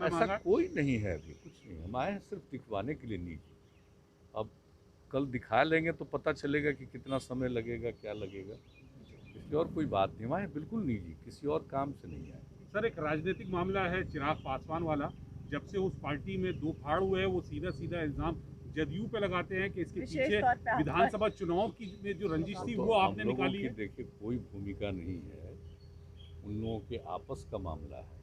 टीका ऐसा मांगा? कोई नहीं है, अभी कुछ नहीं। हम आए हैं सिर्फ दिखवाने के लिए निजी। अब कल दिखा लेंगे तो पता चलेगा कि कितना समय लगेगा, क्या लगेगा। इसलिए और कोई बात नहीं। हम आए बिल्कुल निजी, किसी और काम से नहीं आए। सर, एक राजनीतिक मामला है चिराग पासवान वाला। जब से उस पार्टी में दो फाड़ हुए हैं, वो सीधा सीधा इल्जाम जदयू पे लगाते हैं कि इसके विशेष पीछे तौर पे आप विधानसभा चुनाव की में जो रंजिश थी तो वो हम आपने लोगों निकाली की है। देखिए कोई भूमिका नहीं है, उन लोगों के आपस का मामला है।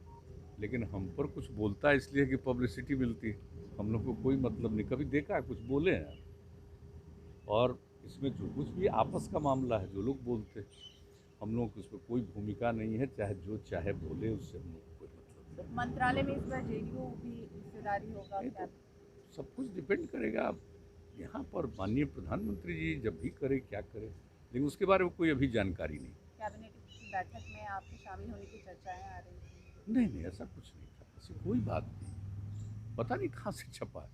लेकिन हम पर कुछ बोलता है इसलिए कि पब्लिसिटी मिलती है। हम लोग को कोई मतलब नहीं। कभी देखा है कुछ बोले हैं? और इसमें जो कुछ भी आपस का मामला है, जो लोग बोलते हैं, हम लोगों की उसमें कोई भूमिका नहीं है। चाहे जो चाहे बोले, उससे हम लोग को कोई मतलब नहीं। मंत्रालय में इस बार जेडीयू भी हिस्सेदारी होगा नहीं क्या? तो सब कुछ डिपेंड करेगा अब यहाँ पर माननीय प्रधानमंत्री जी जब भी करे, क्या करे, लेकिन उसके बारे में कोई अभी जानकारी नहीं। कैबिनेट की बैठक में आपके शामिल होने की चर्चाएं आ रही थी। नहीं नहीं, ऐसा कुछ नहीं था, ऐसी कोई बात नहीं। पता नहीं कहाँ से छपा है।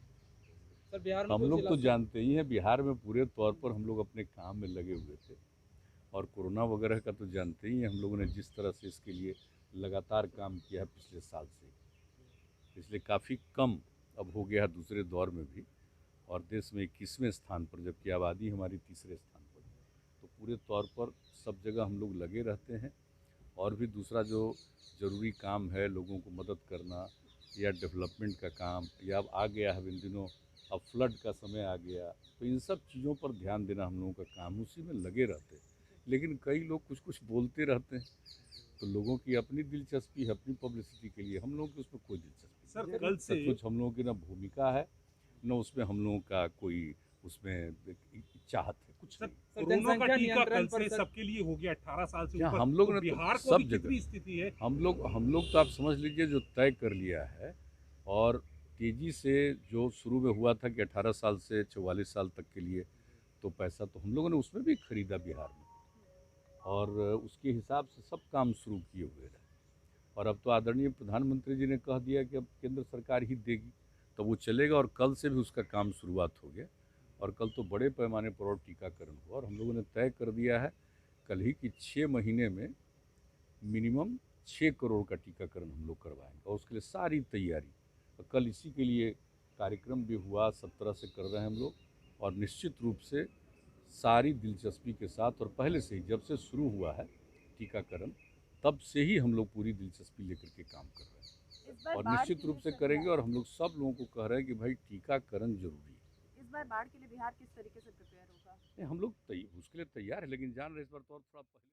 सर बिहार में हम कुछ लोग तो इलाकों जानते ही हैं, बिहार में पूरे तौर पर हम लोग अपने काम में लगे हुए थे। और कोरोना वगैरह का तो जानते ही हैं, हम लोगों ने जिस तरह से इसके लिए लगातार काम किया है पिछले साल से। इसलिए काफ़ी कम अब हो गया है दूसरे दौर में भी। और देश में 21वें स्थान पर, जबकि आबादी हमारी तीसरे स्थान पर। तो पूरे तौर पर सब जगह हम लोग लगे रहते हैं। और भी दूसरा जो ज़रूरी काम है, लोगों को मदद करना या डेवलपमेंट का काम, या अब आ गया है इन दिनों, अब फ्लड का समय आ गया, तो इन सब चीज़ों पर ध्यान देना हम लोगों का काम, उसी में लगे रहते हैं। लेकिन कई लोग कुछ कुछ बोलते रहते हैं, तो लोगों की अपनी दिलचस्पी है, अपनी पब्लिसिटी के लिए। हम लोगों की उसमें कोई दिलचस्पी सर, नहीं। कल से सचमुच हम लोगों की ना भूमिका है, न उसमें हम लोगों का कोई उसमें चाहत है, कुछ सर, नहीं। कोरोना का जनसंख्या टीका कल नियंत्रण पर से सर सबके लिए हो गया 18 साल से क्या ऊपर। हम लोग तो ने बिहार तो को भी सब कितनी जगह स्थिति है? हम लोग तो आप समझ लीजिए जो तय कर लिया है। और तेज़ी से जो शुरू में हुआ था कि 18 साल से 44 साल तक के लिए, तो पैसा तो हम लोगों ने उसमें भी खरीदा बिहार में। और उसके हिसाब से सब काम शुरू किए हुए रहे। और अब तो आदरणीय प्रधानमंत्री जी ने कह दिया कि अब केंद्र सरकार ही देगी, तो वो चलेगा। और कल से भी उसका काम शुरुआत हो गया। और कल तो बड़े पैमाने पर और टीकाकरण हुआ। और हम लोगों ने तय कर दिया है कल ही कि 6 महीने में मिनिमम 6 करोड़ का टीकाकरण हम लोग करवाएंगे। और उसके लिए सारी तैयारी, और कल इसी के लिए कार्यक्रम भी हुआ, सब तरह से कर रहे हैं हम लोग। और निश्चित रूप से सारी दिलचस्पी के साथ, और पहले से ही जब से शुरू हुआ है टीकाकरण, तब से ही हम लोग पूरी दिलचस्पी लेकर के काम कर रहे हैं। इस बार और बाढ़ निश्चित के रूप लिए से सर करेंगे। और हम लोग सब लोगों को कह रहे हैं कि भाई टीकाकरण जरूरी है। इस बार बाढ़ के लिए बिहार किस तरीके से प्रिपेयर होगा? नहीं, हम लोग उसके लिए तैयार है, लेकिन जान रहे इस बार तो और थोड़ा पहले